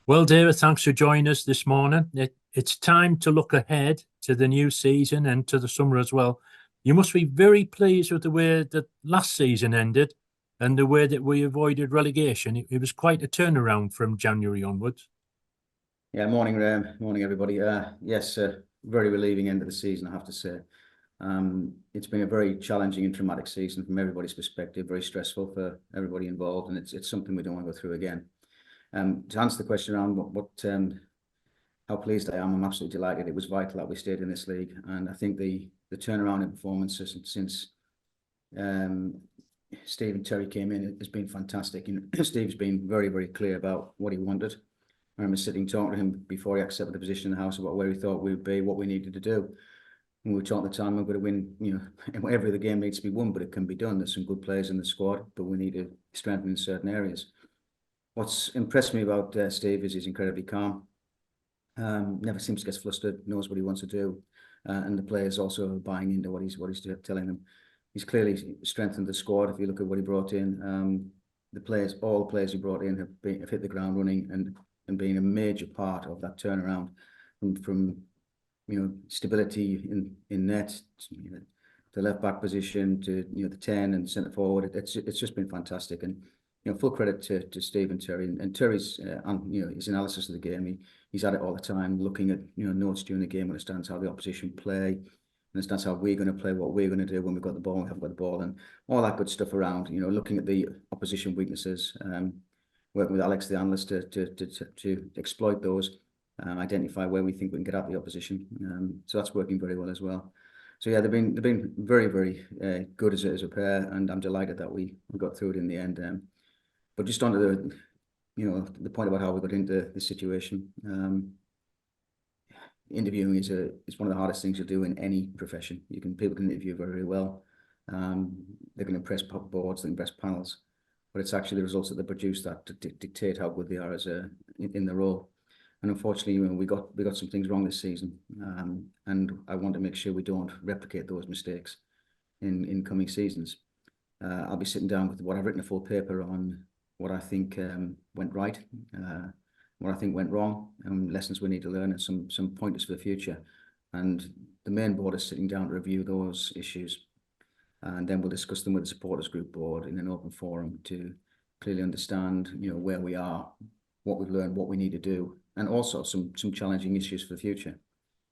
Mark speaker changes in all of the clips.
Speaker 1: Well, David, thanks for joining us this morning. It's time to look ahead to the new season and to the summer as well. You must be very pleased with the way that last season ended and the way that we avoided relegation. It was quite a turnaround from January onwards.
Speaker 2: Yeah, morning everybody. Yes, very relieving end of the season, I have to say. It's been a very challenging and traumatic season from everybody's perspective, very stressful for everybody involved, and it's something we don't want to go through again. To answer the question around how pleased I am, I'm absolutely delighted. It was vital that we stayed in this league, and I think the turnaround in performances since Steve and Terry came in has been fantastic. And Steve's been very, very clear about what he wanted. I remember sitting talking to him before he accepted the position in the house about where he thought we would be, what we needed to do. And we were talking at the time, we're going to win, every other game needs to be won, but it can be done. There's some good players in the squad, but we need to strengthen in certain areas. What's impressed me about Steve is he's incredibly calm. Never seems to get flustered, knows what he wants to do. And the players also are buying into what he's telling them. He's clearly strengthened the squad. If you look at what he brought in, all the players he brought in have hit the ground running and been a major part of that turnaround from stability in net, the left back position to the 10 and centre forward. It's just been fantastic, and full credit to Steve and Terry and Terry's his analysis of the game. He's at it all the time, looking at notes during the game, understands how the opposition play, understands how we're going to play, what we're going to do when we've got the ball, we haven't got the ball, and all that good stuff around. Looking at the opposition weaknesses. Working with Alex, the analyst, to exploit those, identify where we think we can get at the opposition. So that's working very well as well. So yeah, they've been very, very good as a pair, and I'm delighted that we got through it in the end. But just onto the point about how we got into this situation. Interviewing is one of the hardest things to do in any profession. People can interview very, very well. They can impress boards, they can impress panels. But it's actually the results that they produce that dictate how good they are in the role. And unfortunately, we got some things wrong this season, and I want to make sure we don't replicate those mistakes in coming seasons. I'll be sitting down with what I've written a full paper on what I think went right, what I think went wrong, and lessons we need to learn, and some pointers for the future. And the main board is sitting down to review those issues. And then we'll discuss them with the supporters group board in an open forum to clearly understand, where we are, what we've learned, what we need to do, and also some challenging issues for the future.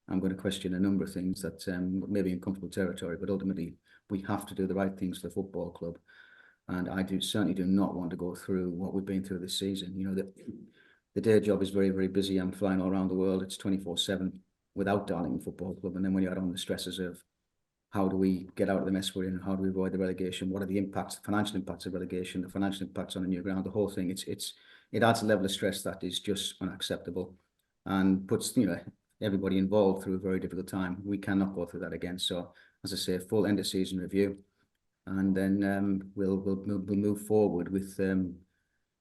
Speaker 2: I'm going to question a number of things that may be uncomfortable territory, but ultimately we have to do the right things for the football club. And I certainly do not want to go through what we've been through this season. The day job is very, very busy. I'm flying all around the world. It's 24/7 without Darlington Football Club. And then when you add on the stresses of how do we get out of the mess we're in? How do we avoid the relegation? What are the impacts, the financial impacts of relegation, the financial impacts on a new ground, the whole thing? It adds a level of stress that is just unacceptable and puts everybody involved through a very difficult time. We cannot go through that again. So, as I say, full end of season review, and then we'll move forward with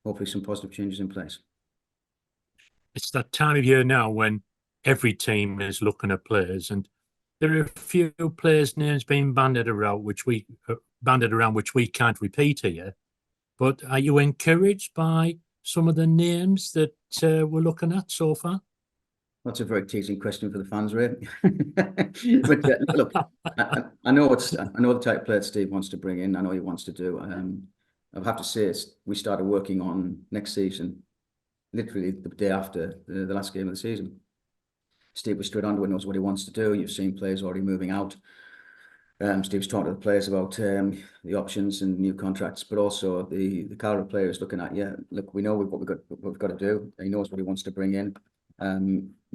Speaker 2: hopefully some positive changes in place.
Speaker 1: It's that time of year now when every team is looking at players, and there are a few players' names being banded around which we can't repeat here. But are you encouraged by some of the names that we're looking at so far?
Speaker 2: That's a very teasing question for the fans, Ray. But look, I know the type of player Steve wants to bring in. I know he wants to do. I have to say, we started working on next season, literally the day after the last game of the season. Steve was straight onto it, knows what he wants to do. You've seen players already moving out. Steve's talking to the players about the options and new contracts, but also the caliber player is looking at, look, we know what we've got to do. He knows what he wants to bring in.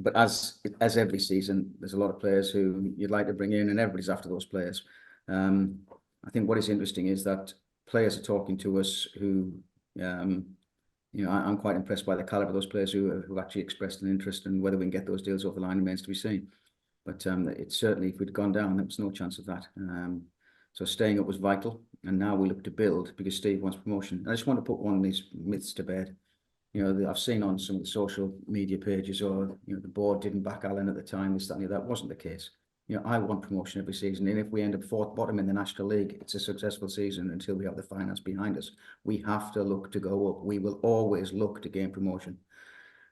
Speaker 2: But as every season, there's a lot of players who you'd like to bring in, and everybody's after those players. I think what is interesting is that players are talking to us who, I'm quite impressed by the caliber of those players who actually expressed an interest, and whether we can get those deals over the line remains to be seen. But it's certainly, if we'd gone down, there was no chance of that. So staying up was vital, and now we look to build because Steve wants promotion. I just want to put one of these myths to bed. I've seen on some of the social media pages, or the board didn't back Alan at the time. This, that, and that wasn't the case. I want promotion every season, and if we end up fourth bottom in the National League, it's a successful season until we have the finance behind us. We have to look to go up. We will always look to gain promotion.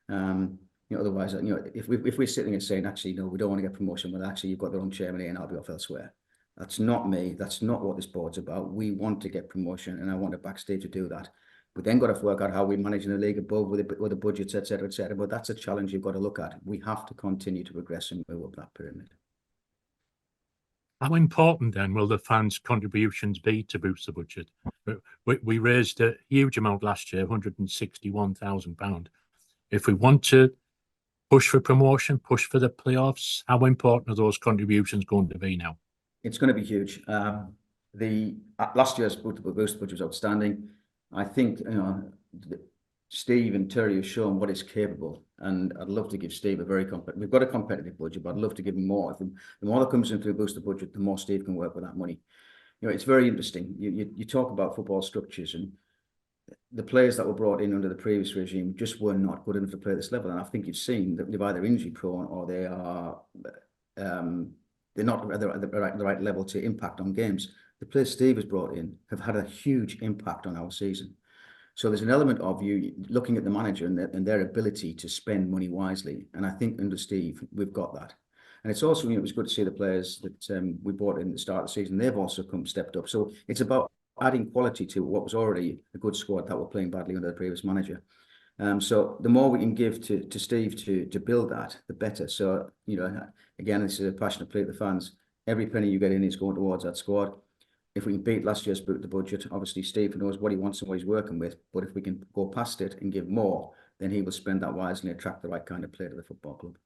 Speaker 2: Otherwise, if we're sitting and saying, actually, no, we don't want to get promotion, well, actually, you've got the wrong chairman here and I'll be off elsewhere. That's not me. That's not what this board's about. We want to get promotion, and I want to backstage to do that. We then got to work out how we manage in the league above with the budgets, etc., etc. But that's a challenge you've got to look at. We have to continue to progress and move up that pyramid.
Speaker 1: How important then will the fans' contributions be to boost the budget? We raised a huge amount last year, £161,000. If we want to push for promotion, push for the playoffs, how important are those contributions going to be now?
Speaker 2: It's going to be huge. The last year's boost budget was outstanding. I think Steve and Terry have shown what is capable, and I'd love to give Steve a very competitive. We've got a competitive budget, but I'd love to give him more. The more that comes in through boost the budget, the more Steve can work with that money. It's very interesting. You talk about football structures, and the players that were brought in under the previous regime just were not good enough to play at this level. And I think you've seen that they're either injury prone or they're not at the right level to impact on games. The players Steve has brought in have had a huge impact on our season. So there's an element of you looking at the manager and their ability to spend money wisely. And I think under Steve, we've got that. And it's also, it was good to see the players that we brought in at the start of the season. They've also stepped up. So it's about adding quality to what was already a good squad that were playing badly under the previous manager. So the more we can give to Steve to build that, the better. So, again, this is a passionate plea to the fans. Every penny you get in is going towards that squad. If we can beat last year's budget, obviously Steve knows what he wants and what he's working with. But if we can go past it and give more, then he will spend that wisely and attract the right kind of player to the football club.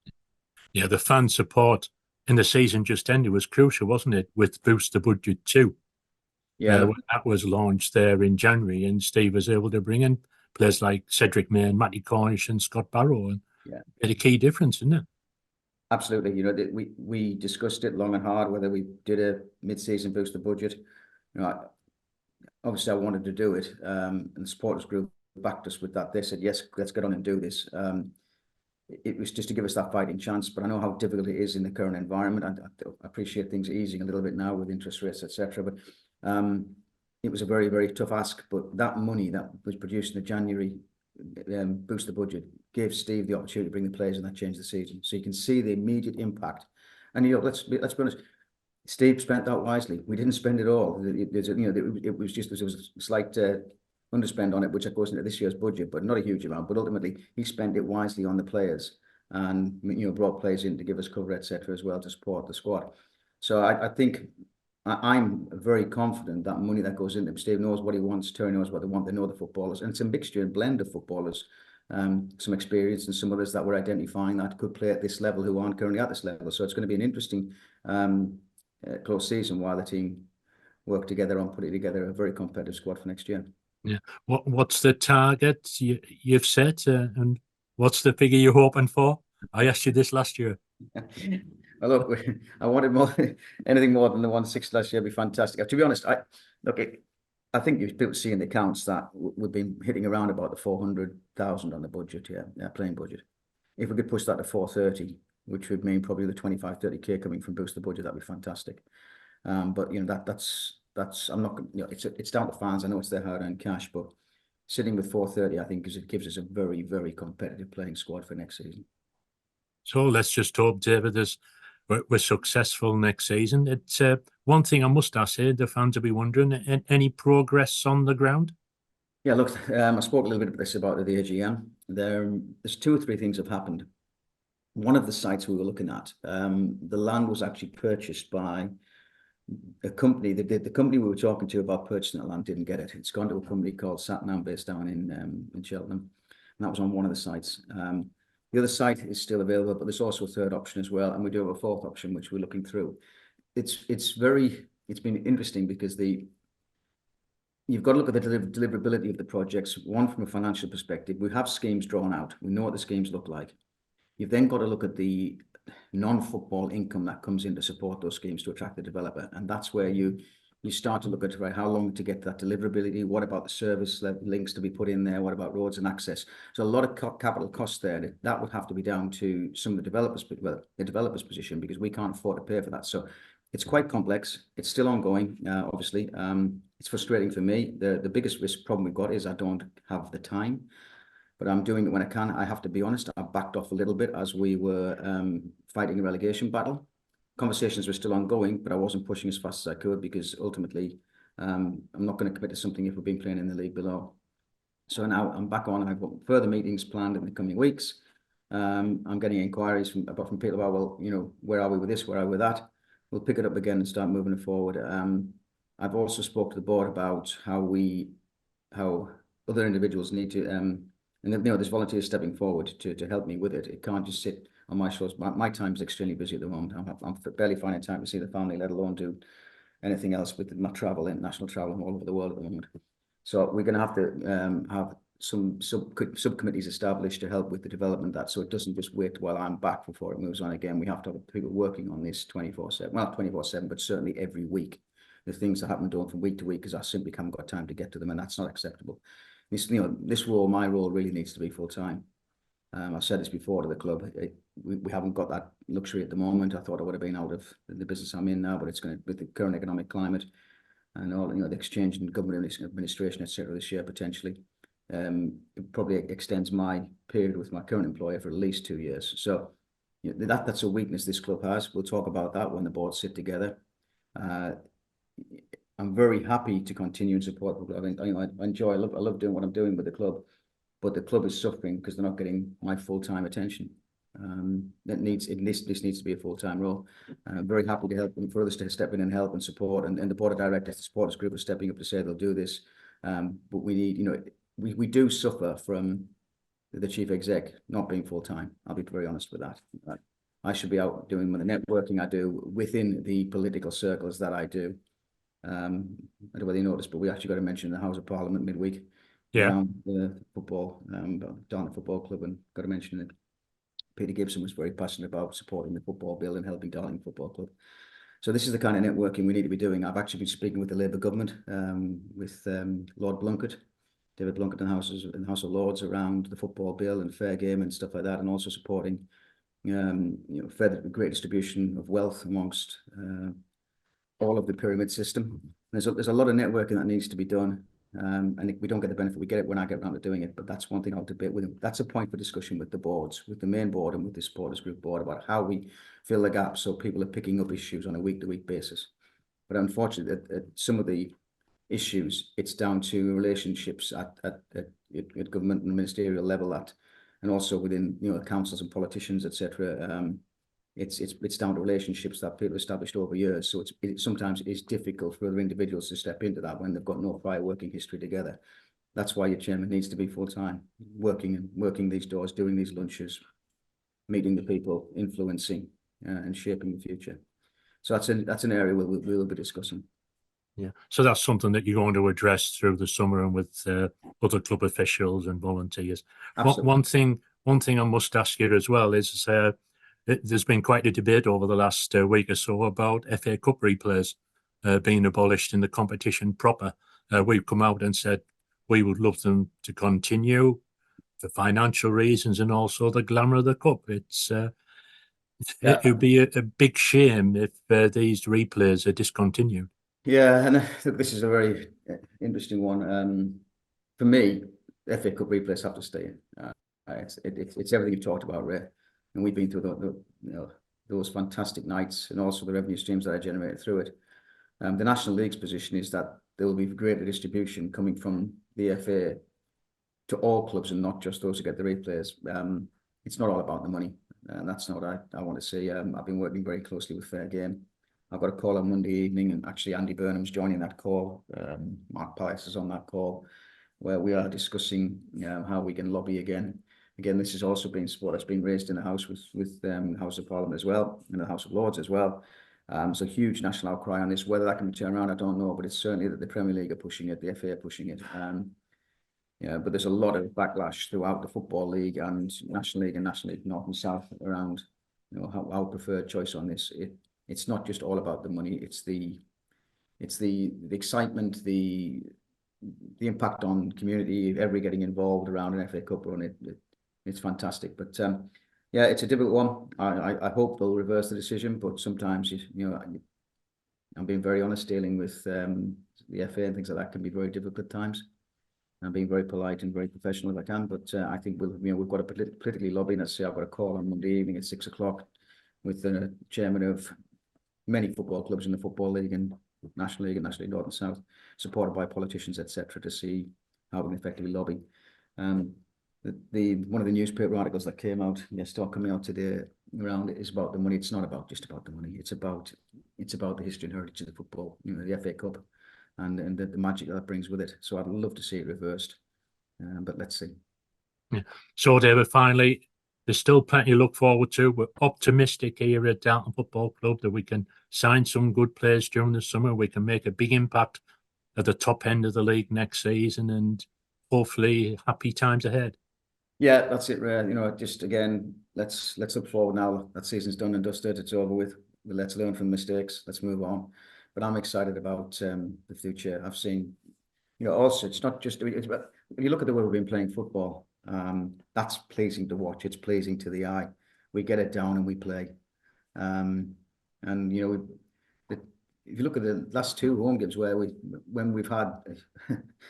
Speaker 1: Yeah, the fan support in the season just ended was crucial, wasn't it? With Boost the Budget 2.
Speaker 2: Yeah,
Speaker 1: when that was launched there in January, and Steve was able to bring in players like Cedric Main, Matty Cornish, and Scott Barrow, and made a key difference, isn't it?
Speaker 2: Absolutely. We discussed it long and hard whether we did a mid-season boost the budget. Obviously I wanted to do it, and the supporters group backed us with that. They said, yes, let's get on and do this. It was just to give us that fighting chance, but I know how difficult it is in the current environment. I appreciate things easing a little bit now with interest rates, etc. But it was a very, very tough ask. But that money that was produced in the January boost the budget gave Steve the opportunity to bring the players, and that changed the season. So you can see the immediate impact. And let's be honest, Steve spent that wisely. We didn't spend it all. It was just there was a slight underspend on it, which goes into this year's budget, but not a huge amount. But ultimately, he spent it wisely on the players, and brought players in to give us cover, etc., as well to support the squad. So I think I'm very confident that money that goes into Steve knows what he wants, Terry knows what they want, they know the footballers, and it's a mixture and blend of footballers, some experience and some others that we're identifying that could play at this level who aren't currently at this level. So it's going to be an interesting close season while the team work together on putting together a very competitive squad for next year.
Speaker 1: Yeah. What's the target you've set, and what's the figure you're hoping for? I asked you this last year.
Speaker 2: Well, look, I wanted more, anything more than the 1.6 last year would be fantastic. To be honest, I think people see in the accounts that we've been hitting around about the 400,000 on the budget, playing budget. If we could push that to 430, which would mean probably the 25-30K coming from boost the budget, that'd be fantastic. But that's I'm not, it's down to fans. I know it's their hard-earned cash, but sitting with 430, I think, it gives us a very, very competitive playing squad for next season.
Speaker 1: So let's just hope, David, we're successful next season. It's one thing I must ask here, the fans will be wondering, any progress on the ground?
Speaker 2: Yeah, look, I spoke a little bit about this about the AGM. There's 2 or 3 things have happened. One of the sites we were looking at, the land was actually purchased by a company. The company we were talking to about purchasing the land didn't get it. It's gone to a company called Satnam based down in Cheltenham, and that was on one of the sites. The other site is still available, but there's also a third option as well, and we do have a 4th option which we're looking through. It's been interesting because you've got to look at the deliverability of the projects. One, from a financial perspective, we have schemes drawn out. We know what the schemes look like. You've then got to look at the non-football income that comes in to support those schemes to attract the developer, and that's where you start to look at how long to get that deliverability. What about the service links to be put in there? What about roads and access? So a lot of capital costs there. That would have to be down to some of the developers, the developer's position, because we can't afford to pay for that. So it's quite complex. It's still ongoing, obviously. It's frustrating for me. The biggest risk problem we've got is I don't have the time. but I'm doing it when I can. I have to be honest, I backed off a little bit as we were fighting a relegation battle. Conversations were still ongoing, but I wasn't pushing as fast as I could because ultimately I'm not going to commit to something if we've been playing in the league below. So now I'm back on. I've got further meetings planned in the coming weeks. I'm getting inquiries from people about, well, you know, where are we with this? Where are we with that? We'll pick it up again and start moving it forward. I've also spoke to the board about how other individuals need to, and you know, there's volunteers stepping forward to help me with it. It can't just sit on my shoulders. My time's extremely busy at the moment. I'm barely finding time to see the family, let alone do anything else with my travel, international travel all over the world at the moment. So we're going to have to have some subcommittees established to help with the development of that, so it doesn't just wait while I'm back before it moves on again. We have to have people working on this 24/7, well, not 24/7, but certainly every week. The things that happen done from week to week because I simply haven't got time to get to them, and that's not acceptable. This, you know, this role, my role, really needs to be full time. I've said this before to the club. We haven't got that luxury at the moment. I thought I would have been out of the business I'm in now, but it's going to, with the current economic climate and all, you know, the exchange in government administration, etc., this year potentially. It probably extends my period with my current employer for at least 2 years. So you know, that's a weakness this club has. We'll talk about that when the boards sit together. I'm very happy to continue and support the club. I love doing what I'm doing with the club, but the club is suffering because they're not getting my full-time attention. This needs to be a full-time role. I'm very happy to help them, for others to step in and help and support, and the board of directors, the supporters group, are stepping up to say they'll do this. But we need, you know, we do suffer from the chief exec not being full-time. I'll be very honest with that. I should be out doing the networking I do within the political circles that I do. I don't know whether you noticed, but we actually got a mention in the House of Parliament midweek around the football, Darlington Football Club, and got a mention in it. Peter Gibson was very passionate about supporting the football bill and helping Darlington Football Club. So this is the kind of networking we need to be doing. I've actually been speaking with the Labour government, with Lord Blunkett, David Blunkett in the House of Lords, around the football bill and fair game and stuff like that, and also supporting you know, further great distribution of wealth amongst all of the pyramid system. There's a lot of networking that needs to be done. And if we don't get the benefit, we get it when I get around to doing it. But that's one thing I'll debate with them. That's a point for discussion with the boards, with the main board and with the supporters group board, about how we fill the gaps so people are picking up issues on a week-to-week basis. But unfortunately, at some of the issues, it's down to relationships at government and ministerial level, and also within, you know, councils and politicians, etc. It's down to relationships that people established over years. So it sometimes is difficult for other individuals to step into that when they've got no prior working history together. That's why your chairman needs to be full-time, working these doors, doing these lunches, meeting the people, influencing and shaping the future. So that's an area we'll be discussing.
Speaker 1: Yeah, so that's something that you're going to address through the summer and with other club officials and volunteers.
Speaker 2: Absolutely.
Speaker 1: One thing I must ask you as well is there's been quite a debate over the last week or so about FA Cup replays being abolished in the competition proper. We've come out and said we would love them to continue for financial reasons and also the glamour of the cup. It would be a big shame if these replays are discontinued.
Speaker 2: Yeah, and this is a very interesting one. For me, FA Cup replays have to stay in. It's everything you've talked about, Ray. And we've been through those fantastic nights and also the revenue streams that are generated through it. The National League's position is that there will be greater distribution coming from the FA to all clubs and not just those who get the replays. It's not all about the money, and that's not what I want to see. I've been working very closely with Fair Game. I've got a call on Monday evening, and actually Andy Burnham's joining that call. Mark Pius is on that call, where we are discussing how we can lobby again. Again, this is also being support that's been raised in the House with the House of Parliament as well, and the House of Lords as well. So huge national outcry on this. Whether that can be turned around, I don't know, but it's certainly that the Premier League are pushing it, the FA are pushing it. Yeah, but there's a lot of backlash throughout the Football League and National League North and South around, you know, our preferred choice on this. It's not just all about the money. It's the excitement, the impact on community, everybody getting involved around an FA Cup run. It's fantastic. But yeah, it's a difficult one. I hope they'll reverse the decision, but sometimes you know, I'm being very honest, dealing with the FA and things like that can be very difficult at times. I'm being very polite and very professional if I can, but I think we've got a politically lobbying. Let's say I've got a call on Monday evening at 6 o'clock with the chairman of many football clubs in the Football League and National League North and South, supported by politicians, etc., to see how we can effectively lobby. One of the newspaper articles that came out, start coming out today around it, is about the money. It's not about just about the money. It's about the history and heritage of the football. The FA Cup, and the magic that brings with it. So I'd love to see it reversed, but let's see.
Speaker 1: Yeah. So, David, finally, there's still plenty to look forward to. We're optimistic here at Darlington Football Club that we can sign some good players during the summer. We can make a big impact at the top end of the league next season, and hopefully happy times ahead.
Speaker 2: Yeah, that's it, Ray. Just again, let's look forward now. That season's done and dusted. It's over with. Let's learn from mistakes. Let's move on. But I'm excited about the future. I've seen, also it's not just when you look at the way we've been playing football. That's pleasing to watch. It's pleasing to the eye. We get it down and we play. And if you look at the last two home games when we've had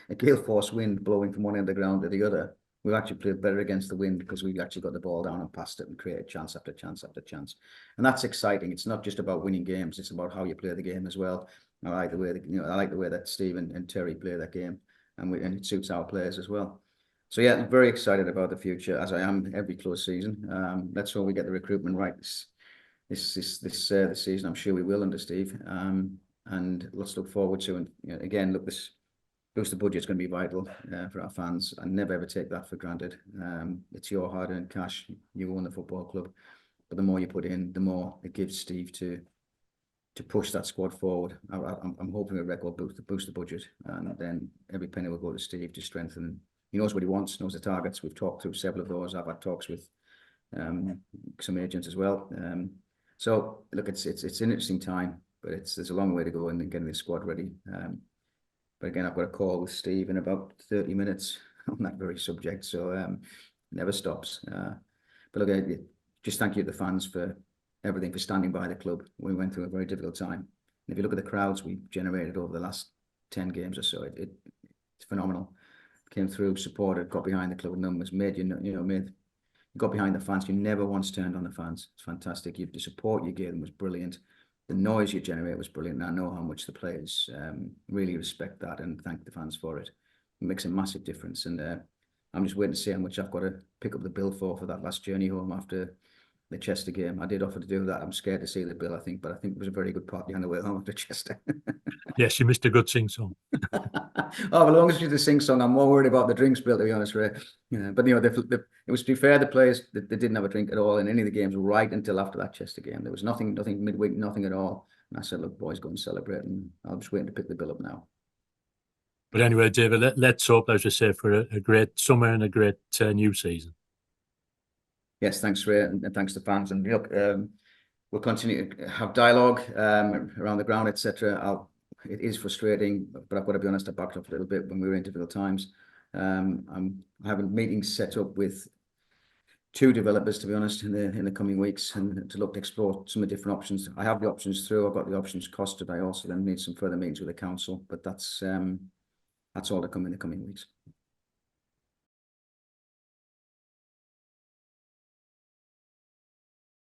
Speaker 2: a gale force wind blowing from one end of the ground to the other, we've actually played better against the wind because we've actually got the ball down and passed it and created chance after chance after chance. And that's exciting. It's not just about winning games. It's about how you play the game as well. I like the way that Steve and Terry play that game, and it suits our players as well. So yeah, I'm very excited about the future, as I am every close season. Let's hope we get the recruitment right this season. I'm sure we will under Steve. And let's look forward to, and again, look, this boost the budget is going to be vital for our fans. I never ever take that for granted. It's your hard-earned cash. You own the football club, but the more you put in, the more it gives Steve to push that squad forward. I'm hoping a record boost the budget, and then every penny will go to Steve to strengthen. He knows what he wants, knows the targets. We've talked through several of those. I've had talks with some agents as well. So look, it's an interesting time, but there's a long way to go in getting the squad ready. But again, I've got a call with Steve in about 30 minutes on that very subject, so never stops. But look, just thank you to the fans for everything, for standing by the club. We went through a very difficult time. And if you look at the crowds we've generated over the last 10 games or so, it's phenomenal. Came through, supported, got behind the club numbers, got behind the fans. You never once turned on the fans. It's fantastic. The support you gave them was brilliant. The noise you generate was brilliant. And I know how much the players really respect that and thank the fans for it. It makes a massive difference. And I'm just waiting to see how much I've got to pick up the bill for that last journey home after the Chester game. I did offer to do that. I'm scared to see the bill, but I think it was a very good party on the way home after Chester.
Speaker 1: Yes, you missed a good sing-song.
Speaker 2: Oh, as long as you the sing-song, I'm more worried about the drinks bill, to be honest, Ray. But it was, to be fair, the players, they didn't have a drink at all in any of the games right until after that Chester game. There was nothing midweek, nothing at all. And I said, look, boys, go and celebrate. And I'm just waiting to pick the bill up now.
Speaker 1: But anyway, David, let's hope, as you say, for a great summer and a great new season.
Speaker 2: Yes, thanks, Ray, and thanks to fans. And look, we'll continue to have dialogue around the ground, etc. It is frustrating, but I've got to be honest, I backed up a little bit when we were in difficult times. I'm having meetings set up with 2 developers, to be honest, in the coming weeks, and to look to explore some of the different options. I have the options through. I've got the options costed. I also then need some further meetings with the council, but that's all to come in the coming weeks.